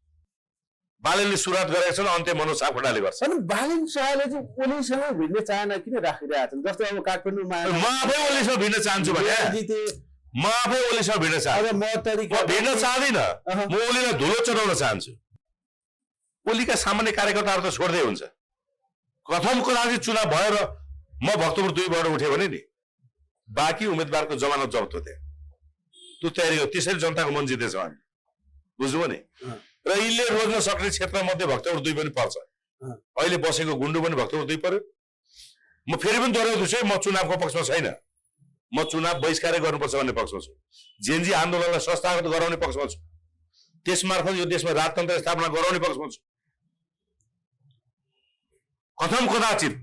बालनले सुरुवात गरेका छन् अन्त्य मनोज सापकोटाले गर्छ अनि बालन शाहले चाहिँ ओलीसँग भिड्ने चाहना किन राखिरहेका छन् जस्तै अब काठमाडौँमा म आफै ओलीसँग भिड्न चाहन्छु भने म आफै ओलीसँग भिड्न चाहन्छु भिड्न चाहदिन म ओलीलाई धुलो चढाउन चाहन्छु ओलीका सामान्य कार्यकर्ताहरू त छोड्दै हुन्छ प्रथमको लागि चुनाव भयो र म भक्तपुर 2 बाट उठ्यो भने नि बाँकी उम्मेदवारको जमानत जब्त हुन्थ्यो त्यो तयारी हो त्यसरी जनताको मन जितेछ हामी बुझ्नुभयो नि र यिनले रोज्न सक्ने क्षेत्र मध्ये भक्तपुर 2 पनि पर्छ अहिले बसेको गुन्डु पनि भक्तपुर 2 पर्यो म फेरि पनि दोहोऱ्याउँछु म चुनावको पक्षमा छैन म चुनाव बहिष्कार गर्नुपर्छ भन्ने पक्षमा छु जेएनजी आन्दोलनलाई संस्थागत गराउने पक्षमा छु त्यसमार्फत यो देशमा राजतन्त्र स्थापना गराउने पक्षमा छु कथम कदाचित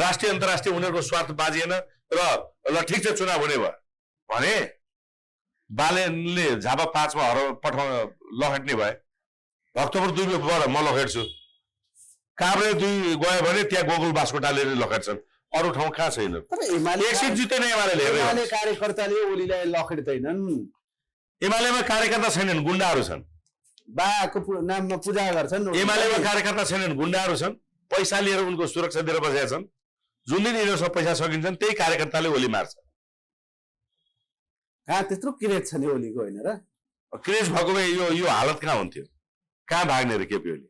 राष्ट्रिय अन्तर्राष्ट्रिय उनीहरूको स्वार्थ बाजिएन र ल ठिक छ चुनाव हुने भयो भने बालनले झापा 5 मा लखेट्ने भए भक्तपुर 2 बाट म लखेट्छु काभ्रे 2 गयो भने त्यहाँ गोकुल बास्कोटाले लखेट्छन् अरू ठाउँ कहाँ छैन एक सिट जित्दैन एमाले कार्यकर्ताले ओलीलाई लखेट्दैनन् एमालेमा कार्यकर्ता छैनन् गुण्डाहरू छन् बाको नाममा पूजा गर्छन् एमालेमा कार्यकर्ता छैनन् गुण्डाहरू छन् पैसा लिएर उनको सुरक्षा दिएर बसेका छन् जुन दिन यिनीहरूसँग पैसा सकिन्छन् त्यही कार्यकर्ताले ओली मार्छ कहाँ त्यत्रो क्रेज छ नि ओलीको होइन र क्रेज भएको भए यो हालत कहाँ हुन्थ्यो कहाँ भाग्ने रे केपी ओली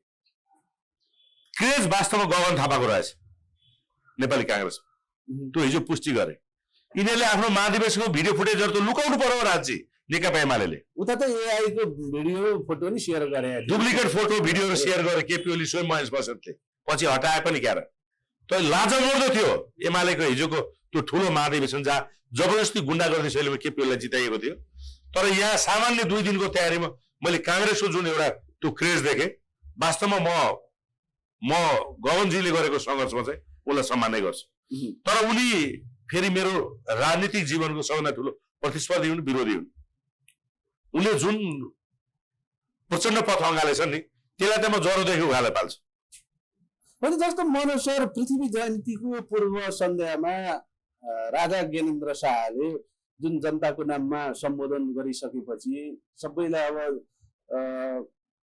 क्रेज वास्तवमा गगन थापाको रहेछ नेपाली कांग्रेस त्यो हिजो पुष्टि गरे यिनीहरूले आफ्नो महाधिवेशनको भिडियो फुटेजहरू त लुकाउनु पर्यो राज्य नेकपा एमाले उता त एआई को भिडियो फोटो नि शेयर गरे डुप्लिकेट फोटो भिडियोहरू शेयर गरे केपी ओली स्वयं महेश बस्नेतले पछि हटाए पनि क्यार त लाजमर्दो थियो एमालेको हिजोको त्यो ठुलो महाधिवेशन जहाँ जबरजस्ती गुण्डागर्दी शैलीमा केपी ओलीलाई जिताइएको थियो तर यहाँ सामान्य 2 दिनको तयारीमा मैले कांग्रेसको जुन एउटा त्यो क्रेज देखेँ वास्तवमा म गगनजीले गरेको सङ्घर्षमा चाहिँ उसलाई सम्मान नै गर्छु तर उनी फेरि मेरो राजनीतिक जीवनको सबैभन्दा ठुलो प्रतिस्पर्धी हुन् विरोधी हुन् उनले जुन प्रचण्ड पथ अँगालेछन् नि त्यसलाई त म जरोदेखि उहाँलाई पाल्छु अनि जस्तो मनोज सर पृथ्वी जयन्तीको पूर्व सन्ध्यामा राजा ज्ञानेन्द्र शाहले जुन जनताको नाममा सम्बोधन गरिसकेपछि सबैलाई अब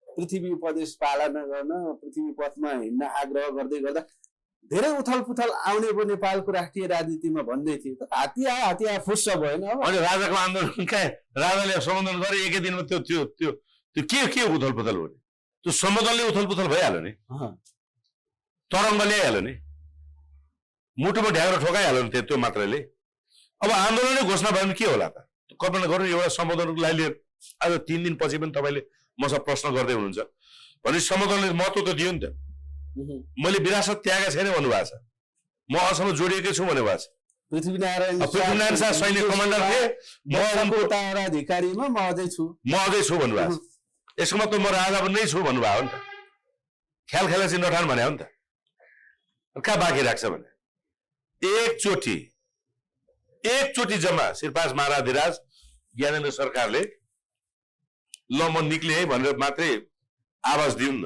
पृथ्वी उपदेश पालना गर्न पृथ्वी पथमा हिँड्न आग्रह गर्दै गर्दा धेरै उथलपुथल आउने पो नेपालको राष्ट्रिय राजनीतिमा भन्दै थियो हात्ती आ फुस्स भएन अनि राजाको आन्दोलन कहाँ राजाले सम्बोधन गरे एकै दिनमा त्यो के उथलपुथल हो त्यो सम्बोधनले उथलपुथल भइहाल्यो नि तरङ्ग ल्याइहाल्यो नि मुटुमा ढ्याङ्ग्रो ठोकाइहाल्यो नि त्यो मात्रैले अब आन्दोलनै घोषणा भयो भने के होला त कल्पना गर्नु एउटा सम्बोधनको लागि लिएर आज 3 दिन पछि पनि तपाईँले मसँग प्रश्न गर्दै हुनुहुन्छ भने सम्बोधनले महत्त्व त दियो नि त मैले विरासत त्यागेको छैन भन्नुभएको छ म असँग जोडिएकै छु भन्नुभएको छ पृथ्वीनारायण शाह सैन्य कमान्डर थिए, म उनको उत्तराधिकारीमा म अझै छु भन्नुभएको छ। यसको मतलब म राजा पनि नै छु भन्नुभयो नि त। ख्याल खेला चाहिँ नठान भने हो नि त। कहाँ बाँकी राख्छ भने एकचोटि जम्मा श्रीपास महाराधिराज ज्ञानेन्द्र सरकारले ल म निक्ले है भनेर मात्रै आवाज दिउन् न,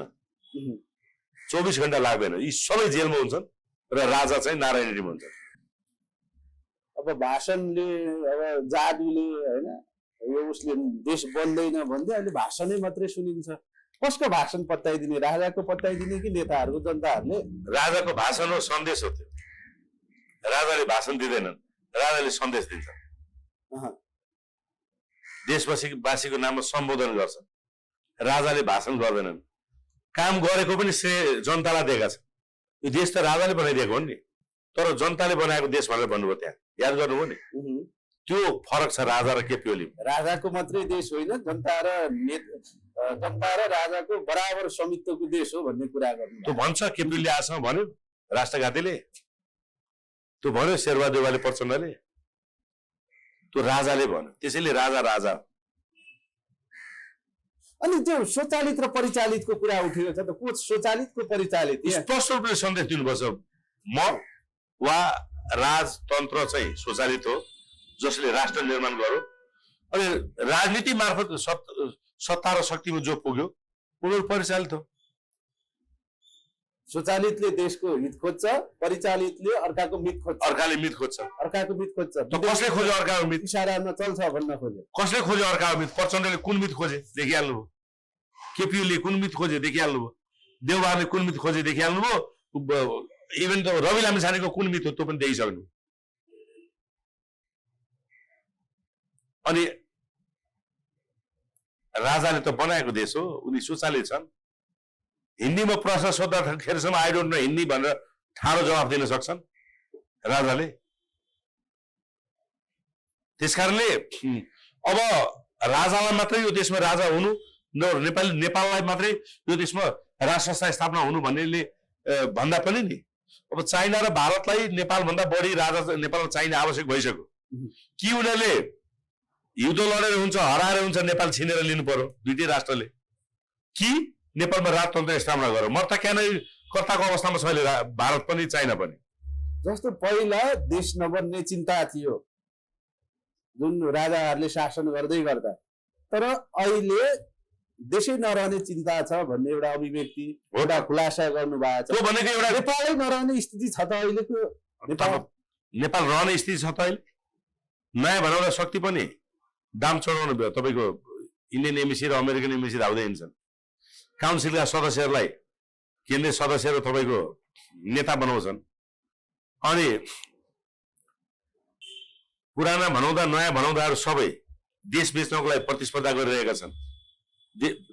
24 घण्टा लाग्दैन, यी सबै जेलमा हुन्छन् र राजा चाहिँ नारायणीमा हुन्छ। अब भाषणले अब जादुले होइन यो उसले देश बन्दैन भन्दै अहिले भाषणै मात्रै सुनिन्छ। कसको भाषण पत्याइदिने, राजाको पत्याइदिने कि नेताहरूको, जनताहरूले? राजाको भाषण हो, सन्देश हो त्यो। राजाले भाषण दिँदैनन्, राजाले सन्देश दिन्छ। देशवासीको नाममा सम्बोधन गर्छन्, राजाले भाषण गर्दैनन्। काम गरेको पनि श्रेय जनतालाई दिएका छन्। यो देश त राजाले बनाइदिएको हो नि, तर जनताले बनाएको देश भनेर भन्नुभयो, त्यहाँ याद गर्नुभयो नि। त्यो फरक छ राजा र केपी ओली। राजाको मात्रै देश होइन, जनता र राजाको बराबर स्वामित्वको देश हो भन्ने कुरा गर्नु। त्यो भन्छ केपी ओली आसँग भन्यो, राष्ट्रघातीले त्यो भन्यो, शेरबहादुर प्रचण्डले, त्यो राजाले भन्यो। त्यसैले राजा अनि त्यो स्वचालित र परिचालितको कुरा उठेको छ त, को स्वचालित को परिचालित? स्पष्ट रूपले सन्देश दिनुपर्छ, म वा राजतन्त्र चाहिँ स्वचालित हो जसले राष्ट्र निर्माण गर्यो। अनि राजनीति मार्फत सत्ता र शक्तिमा जो पुग्यो उनीहरू परिचालित हो। स्वचालितले देशको हित खोज्छ, परिचालितले अर्काको मित खोज्छ। अर्काले मित खोज्छ। कसले खोज्यो अर्काको मित? इशारामा चल्छ भन्न खोज्यो। कसले खोज्यो अर्काको मित? प्रचण्डले कुन मित खोजे देखिहाल्नुभयो, केपीओले कुन मित खोजे देखिहाल्नुभयो, देवबहादुरले कुन मित खोजे देखिहाल्नुभयो, इभन त रवि लामिछानेको कुन मित हो त्यो पनि देखिसक्नु। अनि राजाले त बनाएको देश हो, उनी स्वचालित छन्। हिन्दीमा प्रश्न सोद्धाखेरिसम्म आई डोन्ट नो हिन्दी भनेर ठाडो जवाफ दिन सक्छन् राजाले। त्यसकारणले अब राजालाई मात्रै यो देशमा राजा हुनु, नेपाललाई मात्रै यो देशमा राज संस्था स्थापना हुनु भन्नेले भन्दा पनि नि, अब चाइना र भारतलाई नेपालभन्दा बढी राजा नेपालमा चाहिने आवश्यक भइसक्यो। कि उनीहरूले युद्ध लडेर हुन्छ, हराएर हुन्छ, नेपाल छिनेर लिनु पर्यो दुईटै राष्ट्रले, कि नेपालमा राजतन्त्र स्थापना गर्यो? मर्ता क्यानै कर्ताको अवस्थामा छ अहिले भारत पनि चाइना पनि। जस्तो पहिला देश नबन्ने चिन्ता थियो जुन राजाहरूले शासन गर्दै गर्दा, तर अहिले देशै नरहने चिन्ता छ भन्ने एउटा अभिव्यक्ति, एउटा खुलासा गर्नुभएको छ। त्यो भनेको एउटा नेपालै नरहने स्थिति छ त अहिलेको? नेपाल रहने स्थिति छ त अहिले? नयाँ बनाउँदा शक्ति पनि दाम चढाउनु भयो। तपाईँको इन्डियन एमबेसी र अमेरिकन एमबेसी धाउँदै हिँड्छन्। काउन्सिलका सदस्यहरूलाई केन्द्रीय सदस्यहरू तपाईँको नेता बनाउँछन्। अनि पुराना बनाउँदा नयाँ बनाउँदाहरू सबै देश बेच्नको लागि प्रतिस्पर्धा गरिरहेका छन्,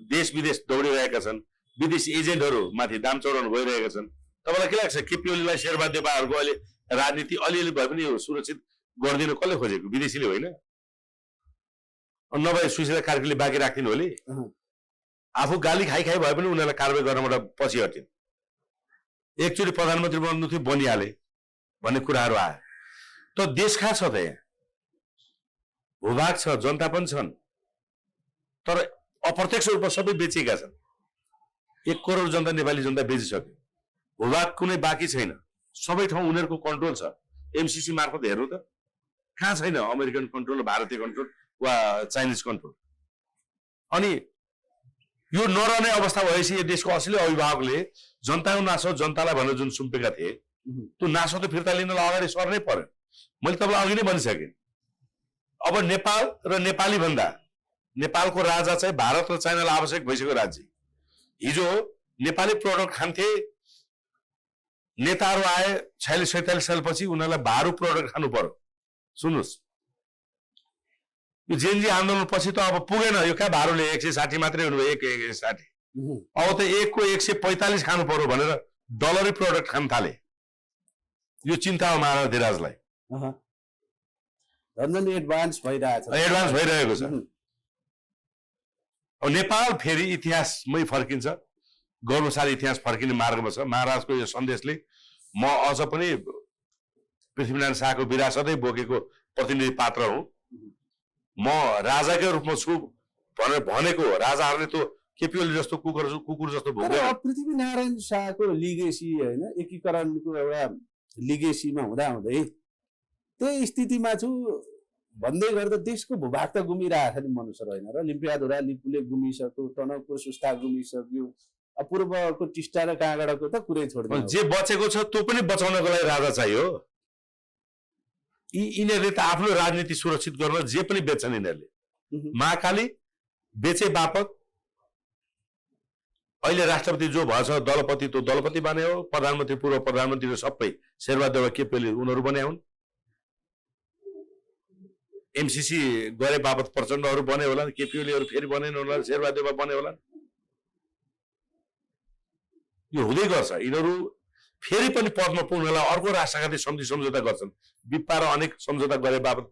देश विदेश दौडिरहेका छन्, विदेशी एजेन्टहरू माथि दाम चढाउनु गइरहेका छन्। तपाईँलाई के लाग्छ केपी ओलीलाई शेरबहादेवहरूको अहिले राजनीति अलिअलि भए पनि सुरक्षित गरिदिनु कसले खोजेको? विदेशीले होइन, नभए सुशीला कार्कीले बाँकी राख्दिनु होली? आफू गाली खाइ भए पनि उनीहरूलाई कारवाही गर्नबाट पछि हटिन्। एकचोटि प्रधानमन्त्री बन्नु थियो, बनिहाले भन्ने कुराहरू आयो। त देश कहाँ छ त? यहाँ भूभाग छ, जनता पनि छन्, तर अप्रत्यक्ष रूपमा सबै बेचिएका छन्। 1 करोड जनता, नेपाली जनता बेचिसक्यो। भूभाग कुनै बाँकी छैन, सबै ठाउँ उनीहरूको कन्ट्रोल छ। एमसिसी मार्फत हेर्नु त कहाँ छैन अमेरिकन कन्ट्रोल, भारतीय कन्ट्रोल वा चाइनिज कन्ट्रोल। अनि यो नरहने अवस्था भएपछि यो देशको असली अभिभावकले जनताको नासो जनतालाई भनेर जुन सुम्पेका थिए, त्यो नासो त फिर्ता लिनलाई अगाडि सर्नै पर्यो। मैले तपाईँलाई अघि नै भनिसकेँ, अब नेपाल र नेपाली भन्दा नेपालको राजा चाहिँ भारत र चाइनालाई आवश्यक भइसक्यो राज्य। हिजो नेपाली प्रडक्ट खान्थे, नेताहरू आए 46-47 सालपछि उनीहरूलाई भारू प्रडक्ट खानु पर्यो। सुन्नुहोस्, यो जेनजी आन्दोलन पछि त अब पुगेन, यो कहाँ भारूले 160 मात्रै हुनुभयो, 160। अब त 1 को 145 खानु पर्यो भनेर डलरी प्रडक्ट खान थाले। यो चिन्ता हो महाराजलाई, एडभान्स भइरहेको छ। अब नेपाल फेरि इतिहासमै फर्किन्छ, गौरवशाली इतिहास फर्किने मार्गमा छ। महाराजको यो सन्देशले म अझ पनि पृथ्वीनारायण शाहको विरासतै बोकेको प्रतिनिधि पात्र हुँ। म राजाकै रूपमा छु भनेर भनेको राजाहरूले त केपी ओली जस्तो कुकुर जस्तो भोग्यो। पृथ्वीनारायण शाहको लिगेसी होइन एकीकरणको एउटा लिगेसीमा हुँदै त्यही स्थितिमा छु भन्दै गर्दा देशको भूभाग त गुमिरहेको छ नि मनुष्य होइन र। लिम्पियाधुरा लिपुले गुमिसक्यो, टनकपुर सुस्ता गुमिसक्यो, पूर्वको टिस्टा र काँगडाको त कुरै छोड्दैन। जे बचेको छ त्यो पनि बचाउनको लागि राजा चाहियो। यिनीहरूले त आफ्नो राजनीति सुरक्षित गर्न जे पनि बेच्छन् यिनीहरूले। महाकाली बेचे बापत अहिले राष्ट्रपति जो भएछ दलपति त्यो दलपति बन्यो, प्रधानमन्त्री पूर्व प्रधानमन्त्री सबै शेरबहादुर केपी ओली उनीहरू बने हुन्। एमसीसी गरे बापत प्रचण्डहरू बने होला, केपी ओलीहरू फेरि बनेन होला, शेरबहादुर बने होला। यो हुँदै गर्छ। यिनीहरू फेरि पनि पदमा पुग्नलाई अर्को राष्ट्रघाती सन्धि सम्झौता गर्छन्। विप्पा र अनेक सम्झौता गरे बापत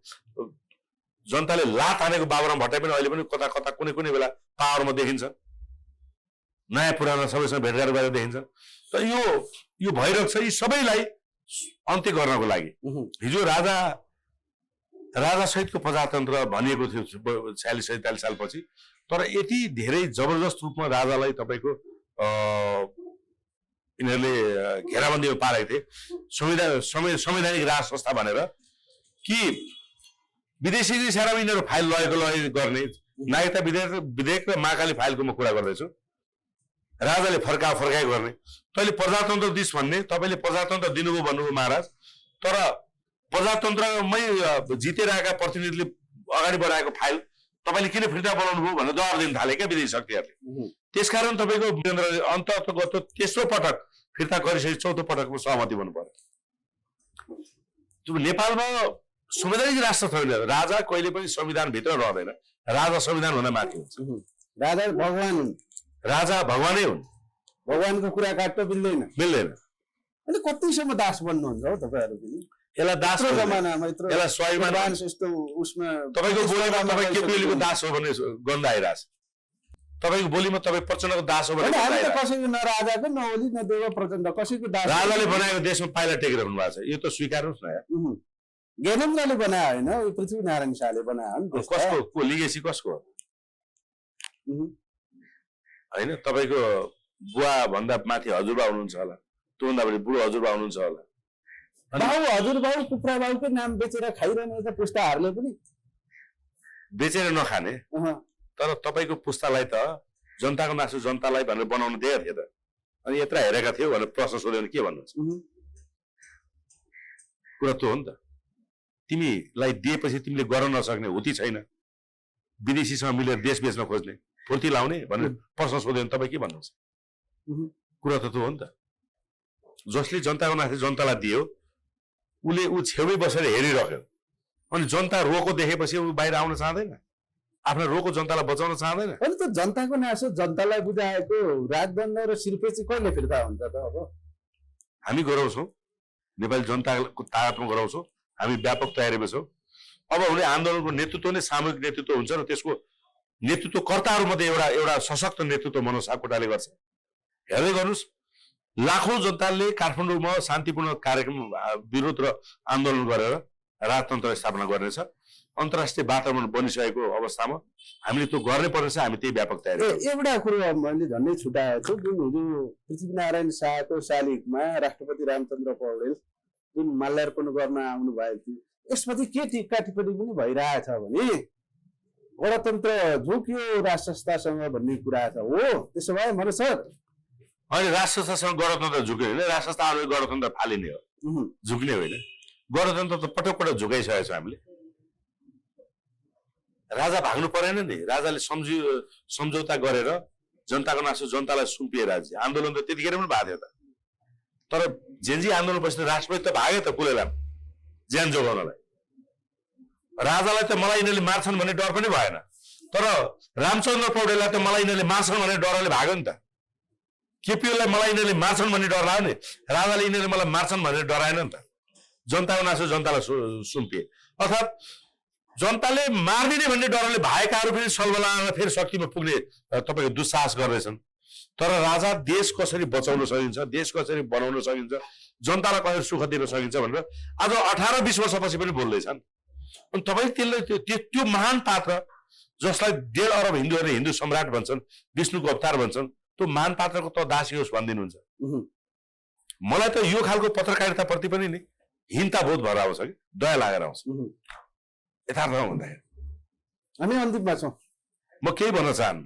जनताले लात हानेको बाबुराम भट्टाई पनि अहिले पनि कता कता कुनै कुनै बेला पावरमा देखिन्छ। नयाँ पुरानो सबैसँग भेटघाट गरेर देखिन्छ। त यो भइरहेको छ। यी सबैलाई अन्त्य गर्नको लागि हिजो राजा सहितको प्रजातन्त्र भनिएको थियो 46-47 सालपछि। तर यति धेरै जबरजस्त रूपमा राजालाई तपाईँको यिनीहरूले घेराबन्दीमा पारेको थिए संवैधानिक राज संस्था भनेर कि विदेशी इसारामा यिनीहरू फाइल लगेको गर्ने नागरिकता विधेयक र महाकाली फाइलको म कुरा गर्दैछु। राजाले फर्काइ गर्ने। तैँले प्रजातन्त्र दिस भन्ने, तपाईँले प्रजातन्त्र दिनुभयो भन्नुभयो महाराज। तर प्रजातन्त्रमै जितेर आएका प्रतिनिधिले अगाडि बढाएको फाइल तपाईँले किन फिर्ता बनाउनु भयो भनेर जवाब दिन थाले क्या विदेशी शक्तिहरूले। त्यसकारण तपाईँको वीरेन्द्रले अन्ततगत तेस्रो पटक फिर्ता गरिसके चौथो पटकमा सहमति बन्नु पर्यो। नेपालमा संवैधानिक राष्ट्र छैन। राजा कहिले पनि संविधानभित्र रहँदैन। राजा संविधानभन्दा माथि हुन्छ। राजा भगवान हुन्। राजा भगवानै हुन्। भगवानको कुरा काट्न मिल्दैन। अनि कतिसम्म दास बन्नुहुन्छ हौ तपाईँहरू पनि? यसलाई दास जमानामा यसलाई स्वाभिमान यस्तो उसमा तपाईँको बोलीमा तपाईँ केपी ओलीको दास हो भने गन्ध आइरहेछ। तपाईँको बोलीमा तपाईँ प्रचण्डको दास हो भने कसैको न राजाको न ओली न देव प्रचण्ड कसैको दास। राजाले बनाएको देशमा पाइला टेकिरहनु भएको छ। यो त स्वीकार्नुहोस् न यार। ज्ञानेन्द्रले बनायो होइन, पृथ्वीनारायण शाहले बनायो नि। कसको लिगेसी कसको होइन? तपाईँको बुवा भन्दा माथि हजुरबा हुनुहुन्छ होला, त्योभन्दा बढी बुढो हजुरबा हुनुहुन्छ होला। बाउ हजुरबाउ कुप्रा बाउकै नाम बेचेर खाइरहने त पुस्ताहरूले पनि बेचेर नखाने। तर तपाईँको पुस्तालाई त जनताको मासु जनतालाई भनेर बनाउनु दिएको थियो त। अनि यत्र हेरेका थियो भनेर प्रश्न सोध्यो भने के भन्नुहुन्छ? कुरा त्यो हो नि त। तिमीलाई दिएपछि तिमीले गर्न नसक्ने हुती छैन, विदेशीसँग मिलेर देश बेच्न खोज्ने, फुर्ती लाउने भनेर प्रश्न सोध्यो भने तपाईँ के भन्नुहुन्छ? कुरा त त्यो हो नि त। जसले जनताको माथि जनतालाई दियो उसले छेउमै बसेर हेरिरह्यो। अनि जनता रोको देखेपछि ऊ बाहिर आउन चाहँदैन, आफ्नो रोको जनतालाई बचाउन चाहँदैन। अनि त जनताको नासो जनतालाई बुझाएको राजदण्ड र सिर्फेची कहिले फिर्ता हुन्छ त? अब हामी गराउँछौँ, नेपाली जनताको ताकतमा गराउँछौँ। हामी व्यापक तयारीमा छौँ। अब हुने आन्दोलनको नेतृत्व नै सामूहिक नेतृत्व हुन्छ र त्यसको नेतृत्वकर्ताहरूमध्ये एउटा सशक्त नेतृत्व मनोज सापकोटाले गर्छ। हेर्दै गर्नुहोस्, लाखौं जनताले काठमाडौँमा शान्तिपूर्ण कार्यक्रम विरोध र आन्दोलन गरेर राजतन्त्र स्थापना गर्नेछ। अन्तर्राष्ट्रिय वातावरण बनिसकेको अवस्थामा हामीले त्यो गर्नै पर्नेछ। हामी त्यही व्यापक तयारी। एउटा कुरो मैले झन्डै छुटाएको छु, जुन हिजो पृथ्वीनारायण शाहको शालिगमा राष्ट्रपति रामचन्द्र पौडेल जुन माल्यार्पण गर्न आउनु भएको थियो, यसपछि के टिक्का टिप्पणी पनि भइरहेछ भने गणतन्त्र झुक्यो राष्ट्र संस्थासँग भन्ने कुरा छ। हो त्यसो भए मनोज सर, अहिले राष्ट्र संस्थासँग गणतन्त्र झुक्यो होइन, राष्ट्र संस्थाहरूले गणतन्त्र फालिने हो, झुक्ने होइन। गणतन्त्र त पटक पटक झुकाइसकेको छ हामीले। राजा भाग्नु परेन नि। राजाले सम्झौता गरेर जनताको नासो जनतालाई सुम्पिए राज्य आन्दोलन त त्यतिखेर पनि भएको थियो त। तर जेनजी आन्दोलनपछि त राष्ट्रपति त भागे त कुलेलाम ज्यान जोगाउनलाई। राजालाई त मलाई यिनीहरूले मार्छन् भन्ने डर पनि भएन। तर रामचन्द्र पौडेललाई त मलाई यिनीहरूले मार्छन् भन्ने डरले भाग्यो नि त। केपी ओलीलाई मलाई यिनीहरूले मार्छन् भन्ने डर लाग्यो नि, राजाले यिनीहरूले मलाई मार्छन् भनेर डराएन नि त। जनताको नासो जनतालाई सुम्पिए। अर्थात् जनताले मारिदिने भन्ने डरले भाएकाहरू फेरि सलबलाएर फेरि शक्तिमा पुग्ने तपाईँको दुस्साहस गर्दैछन्। तर राजा देश कसरी बचाउन सकिन्छ, देश कसरी बनाउन सकिन्छ, जनतालाई कसरी सुख दिन सकिन्छ भनेर आज 18-20 वर्षपछि पनि बोल्दैछन्। अनि तपाईँ त्यसलाई त्यो महान पात्र जसलाई 1.5 अरब हिन्दूहरूले हिन्दू सम्राट भन्छन्, विष्णुको अवतार भन्छन्, त्यो महान पात्रको त दासी होस् भनिदिनुहुन्छ। मलाई त यो खालको पत्रकारिताप्रति पनि नि हिंता बोध भएर आउँछ कि दया लागेर आउँछ। यथार्थमा भन्दाखेरि हामी अन्तिममा छौँ। म केही भन्न चाहन्न।